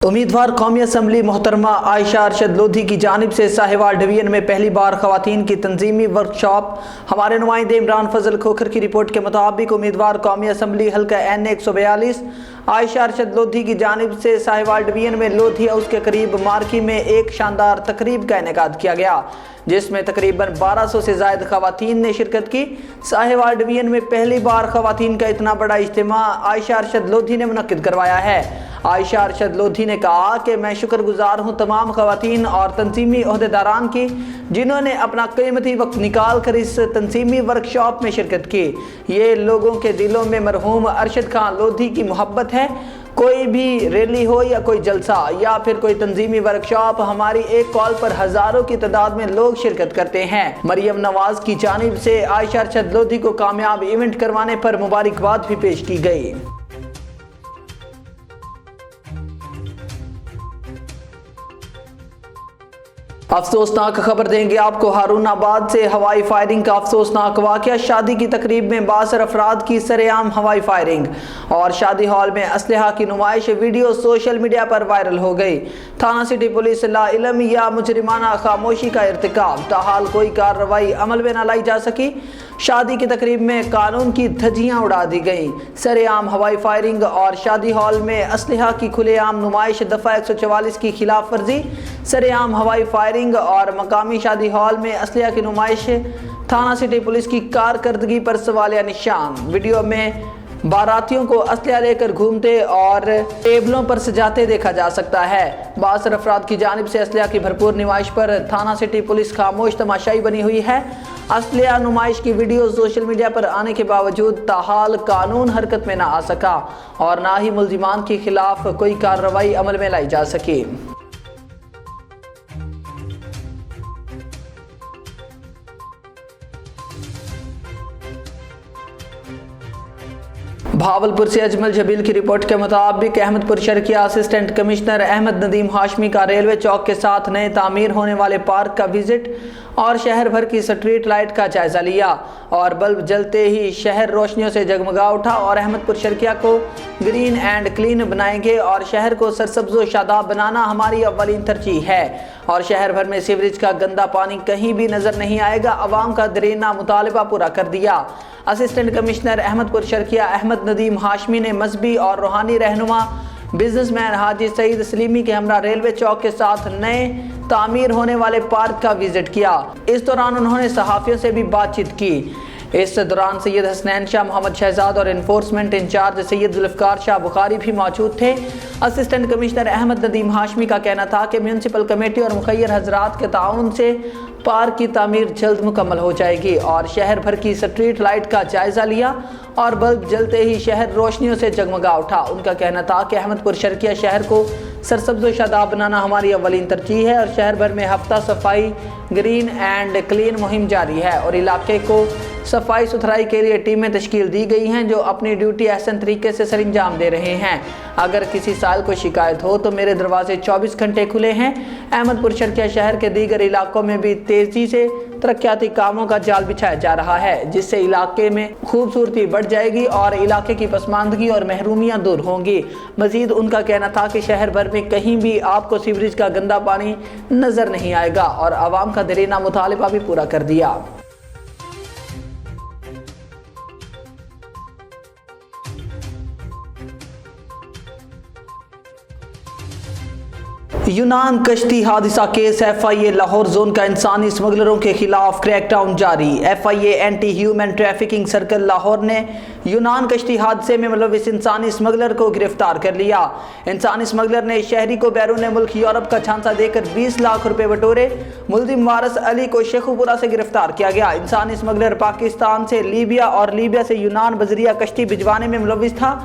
उम्मीदवार कौमी असम्बली मोहतरमा आयशा अरशद लोधी की जानिब से साहिवाल डिवीजन में पहली बार खवातीन की तंजीमी वर्कशॉप। हमारे नुमाइंदे इमरान फजल खोखर की रिपोर्ट के मुताबिक उम्मीदवार कौमी असम्बली हल्का N 142 आयशा अरशद लोधी की जानिब से साहिवाल डिवीजन में लोधी हाउस के करीब मार्की में एक शानदार तकरीब का इनेकाद किया गया, जिसमें तकरीबन 1200 से ज़ायद खवातीन ने शिरकत की। साहिवाल डिवीजन में पहली बार खवातीन का इतना बड़ा इज्तिमा आयशा अरशद लोधी ने मुनक्किद करवाया है। आयशा अरशद लोधी ने कहा कि मैं शुक्रगुजार हूँ तमाम खवातीन और तंजीमी ओहदेदारान की, जिन्होंने अपना कीमती वक्त निकाल कर इस तंजीमी वर्कशॉप में शिरकत की। ये लोगों के दिलों में मरहूम अरशद खान लोधी की मोहब्बत है। कोई भी रैली हो या कोई जलसा या फिर कोई तंजीमी वर्कशॉप, हमारी एक कॉल पर हजारों की तादाद में लोग शिरकत करते हैं। मरियम नवाज की जानिब से आयशा अरशद लोधी को कामयाब इवेंट करवाने पर मुबारकबाद भी पेश की गई। अफसोसनाक खबर देंगे आपको हारूनाबाद से हवाई फायरिंग का अफसोसनाक वाकया। शादी की तकरीब में 62 अफराद की सरेआम हवाई फायरिंग और शादी हॉल में असलहा की नुमाइश। वीडियो सोशल मीडिया पर वायरल हो गई। थाना सिटी पुलिस ला इल्म या मुजरिमाना खामोशी का इर्तिकाब, ताहाल कोई कार्रवाई अमल में न लाई जा सकी। शादी की तकरीब में कानून की धज्जियां उड़ा दी गईं। सरेआम हवाई फायरिंग और शादी हॉल में असलहा की खुलेआम नुमाइश, दफ़ा 144 की खिलाफ वर्जी। सरेआम हवाई फायरिंग और मकामी शादी हॉल में असलहा की नुमाइश, थाना सिटी पुलिस की कारकर्दगी पर सवालिया निशान। वीडियो में बारातियों को असलहा लेकर घूमते और टेबलों पर सजाते देखा जा सकता है। 62 अफराद की जानिब से असलहा की भरपूर नुमाइश पर थाना सिटी पुलिस खामोश तमाशाई बनी हुई है। असलहा नुमाइश की वीडियो सोशल मीडिया पर आने के बावजूद ताहाल कानून हरकत में न आ सका और ना ही मुल्जिमान के खिलाफ कोई कार्रवाई अमल में लाई जा सकी। भावलपुर से अजमल जबील की रिपोर्ट के मुताबिक अहमदपुर शर्किया असिस्टेंट कमिश्नर अहमद नदीम हाशमी का रेलवे चौक के साथ नए तामीर होने वाले पार्क का विजिट और शहर भर की स्ट्रीट लाइट का जायजा लिया और बल्ब जलते ही शहर रोशनियों से जगमगा उठा और अहमदपुर शर्किया को ग्रीन एंड क्लीन बनाएंगे और शहर को सरसब्ज व शादाब बनाना हमारी अव्वलीन तरजीह है और शहर भर में सीवरेज का गंदा पानी कहीं भी नजर नहीं आएगा। अवाम का दरीना मुतालबा पूरा कर दिया। असिस्टेंट कमिश्नर अहमदपुर शर्किया अहमद नदीम हाशमी ने मजहबी और रूहानी रहनुमा बिजनेसमैन हाजी सईद सलीमी के हमरा रेलवे चौक के साथ नए तामीर होने वाले पार्क का विजिट किया। इस दौरान उन्होंने सहाफियों से भी बातचीत की। इस दौरान सैयद हसनैन शाह, मोहम्मद शहजाद और इन्फोर्समेंट इंचार्ज सैयद जुल्फकार शाह बुखारी भी मौजूद थे। असिस्टेंट कमिश्नर अहमद नदीम हाशमी का कहना था कि म्यूनसिपल कमेटी और मुखैर हजरात के ताउन से पार्क की तामीर जल्द मुकम्मल हो जाएगी और शहर भर की स्ट्रीट लाइट का जायजा लिया और बल्ब जलते ही शहर रोशनियों से जगमगा उठा। उनका कहना था कि अहमदपुर शर्किया शहर को सरसब्ज व शादाब बनाना हमारी अव्वलीन तरजीह है और शहर भर में हफ्ता सफाई ग्रीन एंड क्लीन मुहिम जारी है और इलाके को सफाई सुथराई के लिए टीमें तश्कील दी गई हैं जो अपनी ड्यूटी अहसन तरीके से सरंजाम दे रहे हैं। अगर किसी साल को शिकायत हो तो मेरे दरवाजे 24 घंटे खुले हैं। अहमदपुर शर्किया शहर के दीगर इलाकों में भी तेजी से तरक्याती कामों का जाल बिछाया जा रहा है, जिससे इलाके में खूबसूरती बढ़ जाएगी और इलाके की पसमानदगी और महरूमियाँ दूर होंगी। मजीद उनका कहना था कि शहर भर में कहीं भी आपको सीवरेज का गंदा पानी नजर नहीं आएगा और आवाम का दरीना मुतालिबा भी पूरा कर दिया। यूनान कश्ती हादसा केस FIA लाहौर जोन का इंसानी स्मगलरों के खिलाफ क्रैकडाउन जारी। FIA anti human trafficking circle Lahore ने यूनान कश्ती हादसे में मुलविस इंसानी स्मगलर को गिरफ्तार कर लिया। इंसानी स्मगलर ने शहरी को बैरून मुल्क यूरोप का झांसा देकर 20 लाख रुपए बटोरे। मुल्जिम वारिस अली को शेखुपुरा से गिरफ्तार किया गया। इंसानी स्मगलर पाकिस्तान से लीबिया और लीबिया से यूनान बजरिया कश्ती भिजवाने में मुलविस था।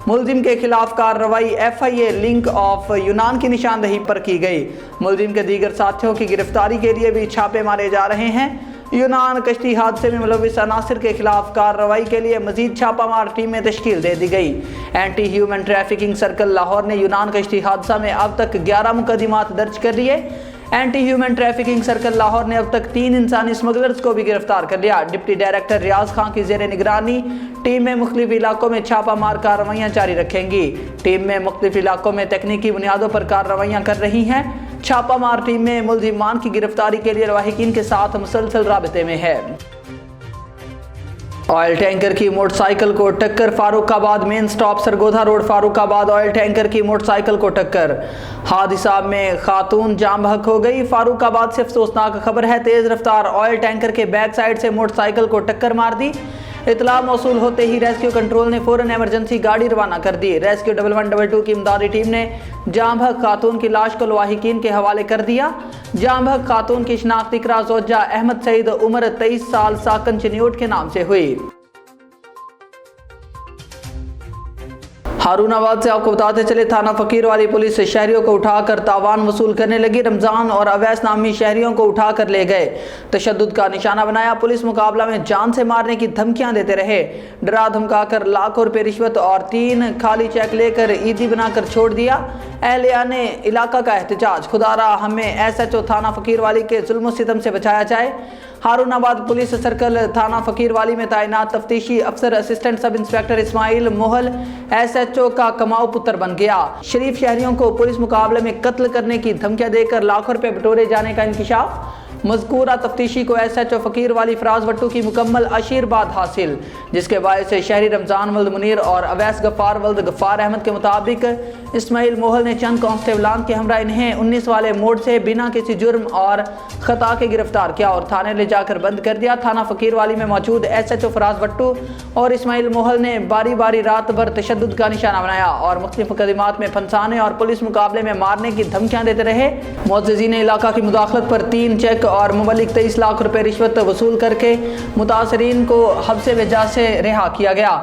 मुल्जिम के खिलाफ कार्रवाई FIA लिंक ऑफ यूनान की निशानदही पर की गई। मुल्जिम के दीगर साथियों की गिरफ्तारी के लिए भी छापे मारे जा रहे हैं। यूनान कश्ती हादसे में मुलविस अनासिर के खिलाफ कार्रवाई के लिए मजीद छापामार टीमें तश्कील दे दी गई। Anti human trafficking circle Lahore ने यूनान कश्ती हादसा में अब तक 11 मुकदमात दर्ज कर लिए। Anti human trafficking circle Lahore ने अब तक 3 इंसानी स्मगलर्स को भी गिरफ्तार कर लिया। डिप्टी डायरेक्टर रियाज खान की जेर निगरानी टीम में मुख्तलिफ इलाकों में छापा मार कार्रवाइयाँ जारी रखेंगी। टीम में मुख्तलिफ इलाकों में तकनीकी बुनियादों पर कार्रवाइयाँ कर रही हैं। छापा मार टीम में मुलजिमान की गिरफ्तारी के लिए लवाहिकीन के साथ मुसलसल राबते में है। ऑयल टैंकर की मोटरसाइकिल को टक्कर, Farrukhabad main stop Sargodha road Farrukhabad oil tanker की मोटरसाइकिल को टक्कर। हादसा में खातून जाम बहक हो गई। फारुखाबाद से अफसोसनाक खबर है, तेज रफ्तार ऑयल टैंकर के बैक साइड से मोटरसाइकिल को टक्कर मार दी। इतला मौसूल होते ही रेस्क्यू कंट्रोल ने फौरन इमरजेंसी गाड़ी रवाना कर दी। रेस्क्यू 1112 की इमदादी टीम ने जाम बहक खातून की लाश को लवाहिकीन के हवाले कर दिया। जाम बहक खातून की शनाख्त इकरा जोजा अहमद सईद उम्र 23 साल साकन चनियोट के नाम से हुई। हारूनाबाद से आपको बताते चले, थाना फकीर वाली पुलिस शहरियों को उठाकर तावान वसूल करने लगी। रमजान और अवैस नामी शहरियों को उठाकर ले गए, तशद्दुद का निशाना बनाया। पुलिस मुकाबला में जान से मारने की धमकियां देते रहे, डरा धमकाकर लाखों रुपए रिश्वत और 3 खाली चेक लेकर ईदी बनाकर छोड़ दिया। अहलिया ने इलाका का एहतजाज, खुदारा हमें SHO थाना फकीर वाली के जुल्म सितम से बचाया जाए। हारूनाबाद पुलिस सर्कल थाना फकीर वाली में तैनात तफ्तीशी अफसर असिस्टेंट सब इंस्पेक्टर इस्माइल मोहल SHO का कमाऊ पुत्र बन गया। शरीफ शहरियों को पुलिस मुकाबले में कत्ल करने की धमकियां देकर लाखों रुपए बटोरे जाने का इंकिशाफ। मज़कूरा तफ्तीशी को SHO फकीर वाली फराज भट्टू की मुकम्मल आशीर्वाद हासिल, जिसके बायस से शहरी रमजान वल्द मुनीर और अवैस गफ्फार वल्द गफ्फार अहमद के मुताबिक इस्माइल मोहल ने चंद कांस्टेबलान के हमरा इन्हें 19 वाले मोड़ से बिना किसी जुर्म और खता के गिरफ्तार किया और थाने ले जाकर बंद कर दिया। थाना फकीर वाली में मौजूद SHO फराज भट्टू और इस्माइल मोहल ने बारी बारी रात भर तशद्दुद का निशाना बनाया और मुख्तलिफ मुकदमात में फंसाने और पुलिस मुकाबले में मारने की धमकियां देते रहे। मुअज़्ज़िज़ीन इलाका की मुदाखलत पर 3 चेक और मुबल्लिग 23 लाख रुपए रिश्वत वसूल करके मुतासरीन को हब्से वजह से रिहा किया गया।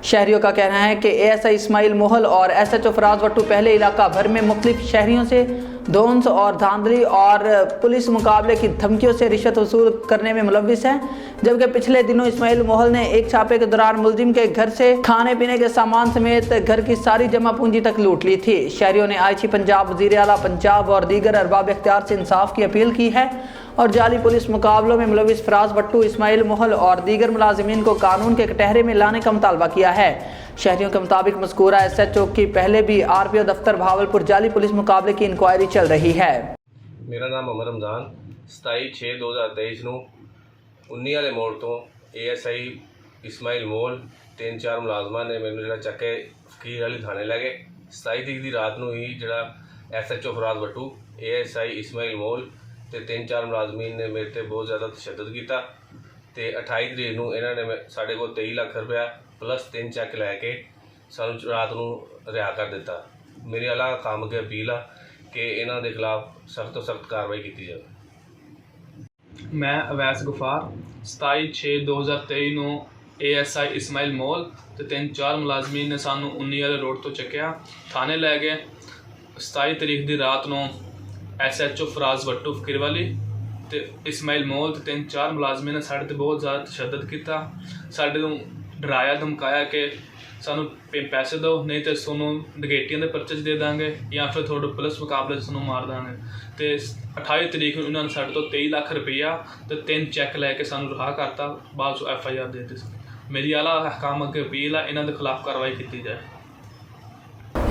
शहरियों का कहना है कि ASI इस्माइल मोहल और SHO फराज भट्टू पहले इलाका भर में मुख्तलिफ शहरियों से धौंस और धांधली और पुलिस मुकाबले की धमकियों से रिश्वत वसूल करने में मुलव्विस हैं, जबकि पिछले दिनों इस्माइल मोहल ने एक छापे के दौरान मुलजिम के घर से खाने पीने के सामान समेत घर की सारी जमा पूंजी तक लूट ली थी। शहरियों ने आईजी पंजाब, वज़ीर आला पंजाब और दीगर अरबाब इख्तियार से इंसाफ की अपील की है और जाली पुलिस मुकाबलों में मुलव्विस फराज भट्टू, इस्माइल मोहल और दीगर मुलाजिमीन को कानून के कटहरे में लाने का मुतालबा किया है। शहरियों के मुताबिक मज़कूरा SHO की पहले भी RPO दफ्तर भावलपुर जाली पुलिस मुकाबले की इंक्वायरी चल रही है। मेरा नाम अमर रमजान 27/6/2023 ਨੂੰ 19 ਵਾਲੇ ਮੋੜ ਤੋਂ ASI ਇਸਮਾਈਲ ਮੋਲ 3-4 ਮੁਲਾਜ਼ਮਾਂ ਨੇ ਮੈਨੂੰ ਜਿਹੜਾ ਚੱਕ ਕੇ ਫਕੀਰ ਵਾਲੀ ਥਾਣੇ ਲੈ ਗਏ। 27 ਤਰੀਕ ਦੀ ਰਾਤ ਨੂੰ ਹੀ ਜਿਹੜਾ SHO ਫਰਾਜ਼ ਭੱਟੂ, ASI ਇਸਮਾਈਲ ਮੋਲ ਤੇ 3-4 ਮੁਲਾਜ਼ਮੀਨ ਨੇ ਮੇਰੇ ਤੇ ਬਹੁਤ ਜ਼ਿਆਦਾ ਤਸ਼ੱਦਦ ਕੀਤਾ ਤੇ 28 ਤਰੀਕ ਨੂੰ ਇਹਨਾਂ ਨੇ ਸਾਡੇ ਕੋਲ 23 ਲੱਖ ਰੁਪਇਆ प्लस 3 चेक लैके सानू रात को रिहा कर दिता। मेरी अला काम की अपील आ कि इन्हों के खिलाफ सख्त तो सख्त कार्रवाई की जाए। मैं अवैस गफ्फार 27/6/2023 ਨੂੰ ASI इस्माइल मोल ਤੇ 3-4 ਮੁਲਾਜ਼ਮੀਨ ਨੇ ਸਾਨੂੰ 19 ਵਾਲੇ ਰੋਡ ਤੋਂ ਚੱਕਿਆ, ਥਾਣੇ ਲੈ ਗਏ। 27 ਤਰੀਕ ਦੀ ਰਾਤ ਨੂੰ SHO ਫਰਾਜ਼ ਭੱਟੂ ਫਕੀਰ ਵਾਲੀ ਤੇ ਇਸਮਾइल मोल ਤੇ 3-4 ਮੁਲਾਜ਼ਮੀਨ ਨੇ ਸਾਡੇ ਤੇ ਬਹੁਤ ਜ਼ਿਆਦਾ ਤਸ਼ੱਦਦ ਕੀਤਾ, ਸਾਡੇ ਨੂੰ ਡਰਾਇਆ ਧਮਕਾਇਆ ਕਿ ਸਾਨੂੰ ਪੈਸੇ ਦਿਓ, ਨਹੀਂ ਤਾਂ ਤੁਹਾਨੂੰ ਡਕੈਤੀਆਂ ਦੇ ਪਰਚੇ ਦੇ ਦਾਂਗੇ ਜਾਂ ਫਿਰ ਤੁਹਾਡੇ ਪੁਲਿਸ ਮੁਕਾਬਲੇ 'ਚ ਤੁਹਾਨੂੰ ਮਾਰ ਦਾਂਗੇ। ਤੇ 28 ਤਰੀਕ ਨੂੰ ਇਹਨਾਂ ਨੇ ਸਾਡੇ ਤੋਂ 23 ਲੱਖ ਰੁਪਈਆ ਤੇ 3 ਚੈੱਕ ਲੈ ਕੇ ਸਾਨੂੰ ਰਿਹਾ ਕਰਤਾ, ਬਾਅਦ 'ਚ FIR ਦੇ ਦਿੱਤੀ। ਮੇਰੀ ਆਲਾ ਹਕਾਮ ਅੱਗੇ अपील है, ਇਹਨਾਂ ਦੇ ਖਿਲਾਫ कार्रवाई की जाए।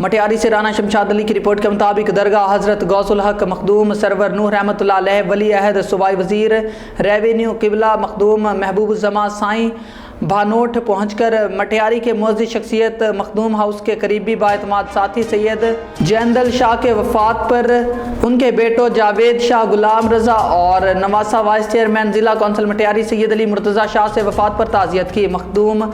मटियारी से राना शमशाद अली की रिपोर्ट के मुताबिक दरगाह हज़रत गौसुल हक मखदूम सरवर नूह रहमतुल्लाह अलैह वली अहद सूबाई वज़ीर रेवेन्यू किबला मखदूम महबूब जमा साईं भानोट पहुंचकर मटियारी के मुअज़्ज़िज़ शख्सियत मखदूम हाउस के करीबी बाएतमाद साथी सैयद जैंदल शाह के वफ़ात पर उनके बेटों जावेद शाह, गुलाम रज़ा और नवासा वाइस चेयरमैन ज़िला कौंसिल मटियारी सैयद अली मुर्तज़ा शाह से वफ़ात पर ताज़ियत की। मखदूम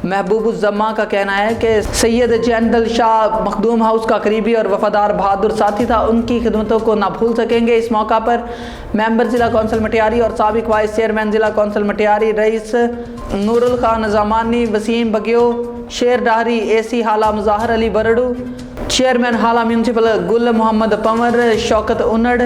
महबूबुज़्ज़मा का कहना है कि सैयद जैंदल शाह मखदूम हाउस का करीबी और वफादार बहादुर साथी था, उनकी खिदमतों को ना भूल सकेंगे। इस मौका पर मेंबर ज़िला कौंसिल मटियारी और साबिक वाइस चेयरमैन ज़िला कौंसिल मटियारी रईस नूरुल खान ज़मानी, वसीम बगियो, शेर डाहरी, AC हाला मुज़ाहर अली बरड़ू, चेयरमैन हाला म्यूनसिपल गुल मोहम्मद पंवर, शौकत उन्नड़,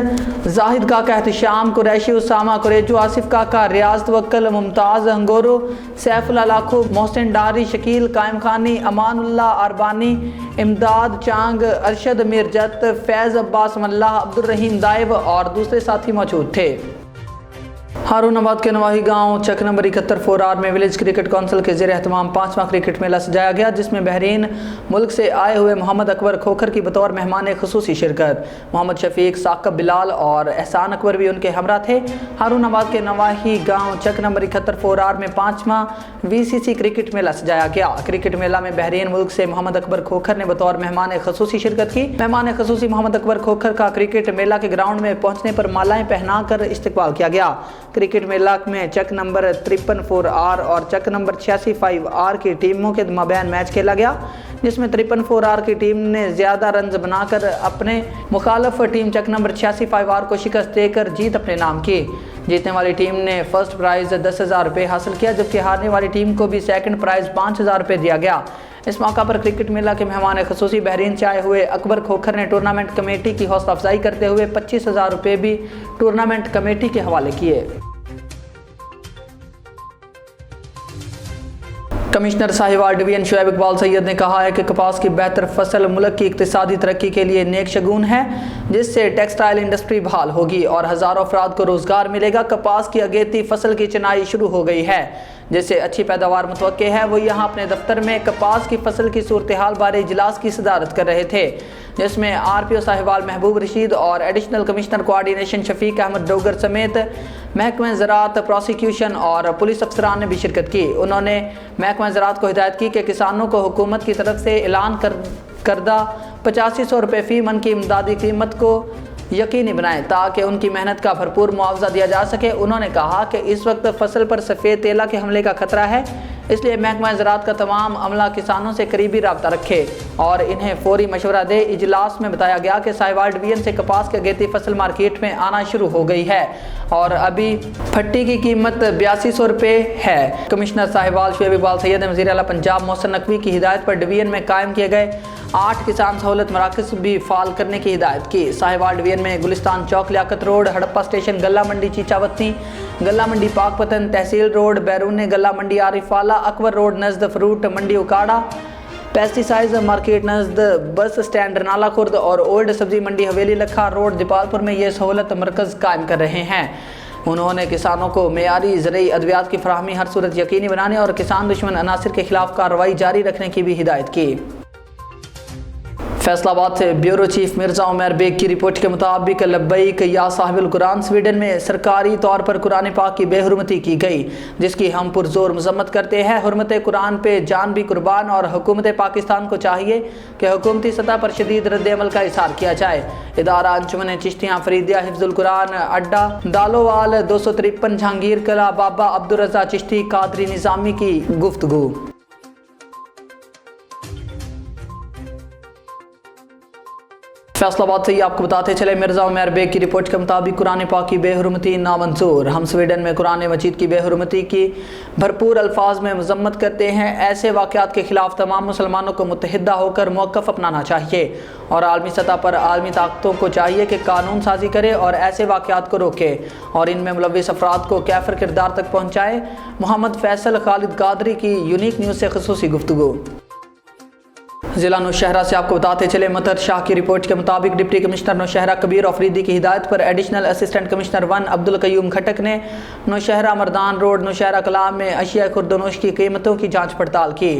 जाहिद काका एहतशाम कुरैशी, उसामा कुरेजू, आसिफ काका, रियाज तवक्कल, मुमताज़ अंगोरो, सैफुल्ला लाखो, मोहसिन डारी, शकील कायम खानी, अमानुल्लाह अरबानी, इमदाद चांग, अरशद मिर्जत, फैज़ अब्बास मल्लाह, अब्दुल रहीम दाइब और दूसरे साथी मौजूद थे। हारूनाबाद के नवाही गांव चक नंबर 71 4R में विलेज क्रिकेट काउंसिल के ज़ेर एहतमाम 5वां क्रिकेट मेला सजाया गया, जिसमें बहरीन मुल्क से आए हुए मोहम्मद अकबर खोखर की बतौर मेहमान खसूसी शिरकत। मोहम्मद शफीक, साकब बिलाल और एहसान अकबर भी उनके हमरा थे। हारूनाबाद के नवाही गांव चक नंबर 71 4R में 5वां VCC क्रिकेट मेला सजाया गया। क्रिकेट मेला में बहरीन मुल्क से मोहम्मद अकबर खोखर ने बतौर मेहमान खसूसी शिरकत की। मेहमान खसूसी मोहम्मद अकबर खोखर का क्रिकेट मेला के ग्राउंड में पहुंचने पर मालाएं पहना कर इस्तकबाल किया गया। क्रिकेट मेला में चक नंबर 53 4R और चक नंबर 86 5R की टीमों के मबैन मैच खेला गया, जिसमें 53 4R की टीम ने ज़्यादा रन्स बनाकर अपने मुखालफ टीम चक नंबर 86 5R को शिकस्त देकर जीत अपने नाम की। जीतने वाली टीम ने फर्स्ट प्राइज़ 10,000 रुपये हासिल किया, जबकि हारने वाली टीम को भी सेकंड प्राइज़ 5,000 रुपये दिया गया। इस मौका पर क्रिकेट मेला के मेहमान खसूसी बहरीन से आए हुए अकबर खोखर ने टूर्नामेंट कमेटी की हौसला अफजाई करते हुए 25,000 रुपये भी टूर्नामेंट कमेटी के हवाले किए। कमिश्नर साहिवाल डिवीजन शुएब इकबाल सैयद ने कहा है कि कपास की बेहतर फसल मुल्क की इक्तिसादी तरक्की के लिए नेक शगुन है, जिससे टेक्सटाइल इंडस्ट्री बहाल होगी और हज़ारों अफराद को रोज़गार मिलेगा। कपास की अगेती फसल की चिनाई शुरू हो गई है, जिससे अच्छी पैदावार मुतवक्के है। वो यहाँ अपने दफ्तर में कपास की फसल की सूरत हाल बारे इजलास की सदारत कर रहे थे, जिसमें RPO साहिवाल महबूब रशीद और additional commissioner coordination Shafiq Ahmed Dogar समेत महकमा ज़राअत, प्रोसिक्यूशन और पुलिस अफसरान ने भी शिरकत की। उन्होंने महकमा ज़राअत को हिदायत की कि किसानों को हुकूमत की तरफ से ऐलान करदा 8500 रुपये फ़ी मन की इमदादी कीमत को यकीनी बनाएं, ताकि उनकी मेहनत का भरपूर मुआवजा दिया जा सके। उन्होंने कहा कि इस वक्त फसल पर सफ़ेद तेला के हमले का खतरा है, इसलिए महकमा ज़राअत का तमाम अमला किसानों से करीबी रब्ता रखे और इन्हें फौरी मशवरा दे। इजलास में बताया गया कि साहिवाल डिवीजन से कपास की अगेती फसल मार्केट में आना शुरू हो गई है और अभी फट्टी की कीमत 8200 रुपये है। कमिश्नर साहिवाल शुएब इकबाल सैयद ने वज़ीर आला पंजाब मोहसिन नकवी की हिदायत पर डिवीजन में कायम किए गए 8 किसान सहूलत मराकज़ भी फाल करने की हिदायत की। साहिवाल डिवीजन में गुलिस्तान चौक, लियाकत रोड, हड़प्पा स्टेशन, गल्ला मंडी चीचावती, गल्ला मंडी पाकपतन, तहसील रोड, बैरून गल्ला मंडी आरिफाला, अकबर रोड नज़द फ्रूट मंडी उकाड़ा, पेस्टिसाइड मार्केट नज़द बस स्टैंड रनाला खुर्द और ओल्ड सब्जी मंडी हवेली लखा रोड जपालपुर में ये सहूलत मरकज़ कायम कर रहे हैं। उन्होंने किसानों को मेयारी ज़रूरी अद्वियात की फराहमी हर सूरत यकीनी बनाने और किसान दुश्मन अनासिर के खिलाफ कार्रवाई जारी रखने की भी हिदायत की। फैसलाबाद से ब्यूरो चीफ मिर्ज़ा उमर बेग की रिपोर्ट के मुताबिक लब्बैक या साहिबुल कुरान स्वीडन में सरकारी तौर पर कुरान पाक की बेहुरमती की गई, जिसकी हम पुरजोर मजम्मत करते हैं। हुर्मत कुरान पे जान भी कुर्बान और हुकूमत पाकिस्तान को चाहिए कि हुकूमती सतह पर शदीद रद्द-ए-अमल का इज़हार किया जाए। इदारा अंजुमन चिश्तियाँ फरीदिया हिफ्जुल कुरान अड्डा दालोवाल 253 जहांगीर कला बाबा अब्दुल रज़ा चिश्ती कादरी निज़ामी की गुफ्तगू। फैसलाबाद से ही आपको बताते चले मिर्ज़ा उमर बेग की रिपोर्ट के मुताबिक कुरान पाक की बेहुरमती नामंजूर। हम स्वीडन में कुरान मजीद की बेहुरमती की भरपूर अल्फाज में मजम्मत करते हैं। ऐसे वाक़यात के खिलाफ तमाम मुसलमानों को मुत्तहिदा होकर मौक़िफ़ अपनाना चाहिए और आलमी सतह पर आलमी ताकतों को चाहिए कि कानून साजी करे और ऐसे वाक़यात को रोके और इनमें मुलव्विस अफराद को कैफर किरदार तक पहुँचाए। मोहम्मद फैसल खालिद कादरी की यूनिक न्यूज़ से ख़ुसूसी गुफ्तगू। ज़िला नौशहरा से आपको बताते चले मतर शाह की रिपोर्ट के मुताबिक डिप्टी कमिश्नर नौशहरा कबीर अफरीदी की हिदायत पर additional assistant commissioner 1 Abdul Qayyum Khattak ने नौशहरा मर्दान रोड नौशहरा कलाम में अशिया खुर्दनोश की कीमतों की जांच पड़ताल की।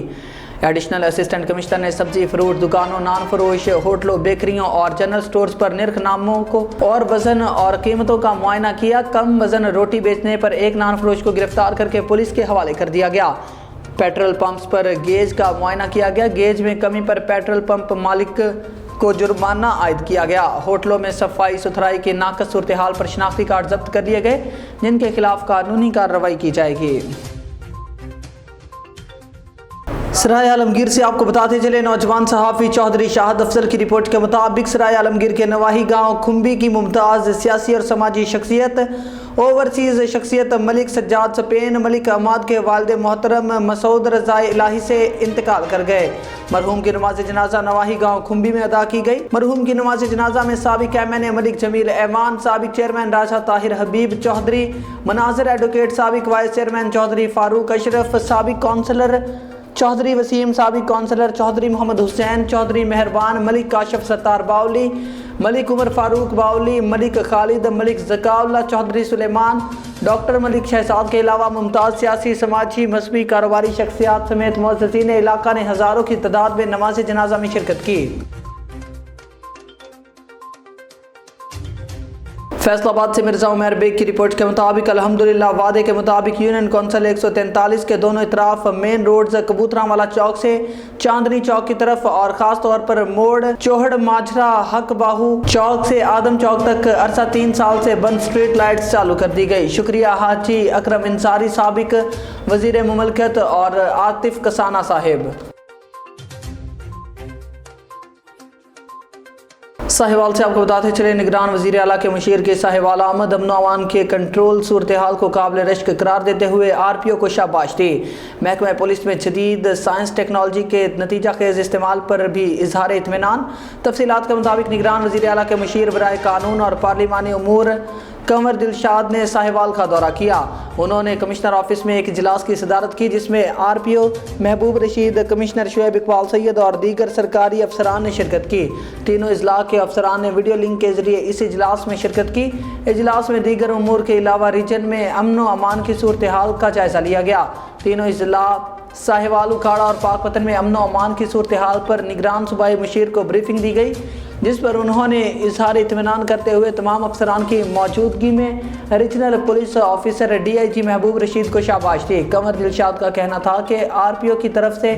एडिशनल असिस्टेंट कमिश्नर ने सब्जी फ्रूट दुकानों, नान फरोश होटलों, बेकरियों और जनरल स्टोर्स पर निर्खनामों को और वजन और कीमतों का मुआयना किया। कम वजन रोटी बेचने पर एक नान फरोश को गिरफ्तार करके पुलिस के हवाले कर दिया गया। पेट्रोल पंप्स पर गेज का मुआयना किया गया। गेज में कमी पर पेट्रोल पंप मालिक को जुर्माना आयद किया गया। होटलों में सफाई सुथराई की नाकस सूरत हाल पर शनाख्ती कार्ड जब्त कर लिए गए, जिनके खिलाफ कानूनी कार्रवाई की जाएगी। सराय आलमगीर से आपको बताते चले नौजवान सहाफ़ी चौधरी शाहद अफजल की रिपोर्ट के मुताबिक सराय आलमगीर के नवाही गांव खुम्बी की मुमताज़ सियासी और समाजी शख्सियत ओवरसीज़ शख्सियत मलिक सज्जाद स्पेन मलिक अहमद के वालिद मोहतरम मसूद रज़ा इलाही से इंतकाल कर गए। मरहूम की नमाज जनाजा नवाही गांव खुम्बी में अदा की गई। मरहूम की नमाज जनाजा में साबिक एमएनए मलिक जमील ऐवान, साबिक चेयरमैन राजा ताहिर हबीब चौधरी, मनाजिर एडवोकेट, साबिक वाइस चेयरमैन चौधरी फारूक अशरफ, साबिक काउंसलर चौधरी वसीम, साबिक काउंसलर चौधरी मोहम्मद हुसैन चौधरी मेहरबान, मलिक काशिफ सत्तार बाउली, मलिक उमर फारूक बाउली, मलिक खालिद, मलिक ज़काउल्लाह चौधरी सुलेमान, डॉक्टर मलिक शहजाद के अलावा मुमताज़ सियासी, समाजी, मजहबी, कारोबारी शख्सियात समेत मुअज़्ज़िज़ीन इलाका ने हज़ारों की तादाद में नमाज जनाजा में शिरकत की। फैसलाबाद से मिर्ज़ा उमर बेग की रिपोर्ट के मुताबिक अल्हम्दुलिल्लाह वादे के मुताबिक यूनियन कौंसिल 143 के दोनों इतराफ मेन रोड्स कबूतरावाला चौक से चांदनी चौक की तरफ और ख़ास तौर पर मोड़ चौहड़ माजरा हक बाहू चौक से आदम चौक तक अरसा 3 साल से बंद स्ट्रीट लाइट्स चालू कर दी गई। शुक्रिया हाजी अकरम इंसारी साबिक वज़ीर मुमलकत और आतिफ कसाना साहिब। साहिवाल से आपको बताते चले, निगरान वज़ीर आला के मुशीर के साहिवाल अहमद अमन अमान के कंट्रोल सूरत हाल को काबिल रश्क करार देते हुए RPO को शाबाश दी। महकमा पुलिस में जदीद साइंस टेक्नोलॉजी के नतीजा खेज़ इस्तेमाल पर भी इजहार इत्मीनान। तफसीलात के मुताबिक निगरान वज़ीर आला के मुशीर बराए कानून और पार्लिमानी उमूर कंवर दिलशाद ने साहिवाल का दौरा किया। उन्होंने कमिश्नर ऑफिस में एक इजलास की सदारत की जिसमें RPO महबूब रशीद, कमिश्नर शुएब इकबाल सैयद और दीगर सरकारी अफसरान ने शिरकत की। तीनों अजला के अफसरान ने वीडियो लिंक के जरिए इस इजलास में शिरकत की। इजलास में दीगर उमूर के अलावा रीजन में अमन व अमान की सूरत हाल का जायजा लिया गया। तीनों अजला साहिवाल, उखाड़ा और पाकपतन में अमन व अमान की सूरत हाल पर निगरान सूबाई मुशीर को ब्रीफिंग दी गई, जिस पर उन्होंने इजहार इत्मीनान करते हुए तमाम अफसरान की मौजूदगी में रीजनल पुलिस ऑफिसर DIG महबूब रशीद को शाबाश दी। कंवर दिलशाद का कहना था कि RPO की तरफ से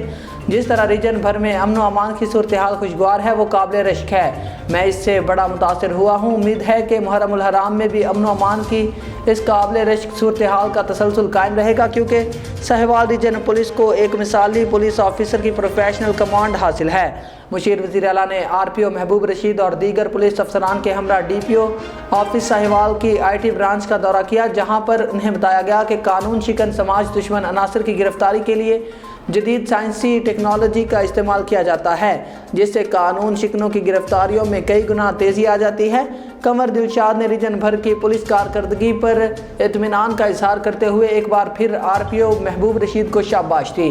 जिस तरह रीजन भर में अमन व अमान की सूरत हाल खुशगवार है वो काबिल रश्क है। मैं इससे बड़ा मुतासिर हुआ हूँ। उम्मीद है कि मुहर्रमुल हराम में भी अमन व अमान की इस काबिल रश्क सूरत हाल का तसलसल कायम रहेगा, क्योंकि साहिवाल रीजन पुलिस को एक मिसाली पुलिस ऑफिसर की प्रोफेशनल कमांड हासिल है। मुशीर वज़ीर आला ने RPO महबूब रशीद और दीगर पुलिस अफसरान के हमरा DPO ऑफिस साहिवाल की IT ब्रांच का दौरा किया, जहां पर उन्हें बताया गया कि कानून शिकन समाज दुश्मन अनासर की गिरफ्तारी के लिए जदीद साइंसी टेक्नोलॉजी का इस्तेमाल किया जाता है, जिससे कानून शिकनों की गिरफ्तारियों में कई गुना तेज़ी आ जाती है। कंवर दिलशाद ने रीजन भर की पुलिस कारकर्दगी पर इत्मीनान का इजहार करते हुए एक बार फिर RPO महबूब रशीद को शाबाश दी।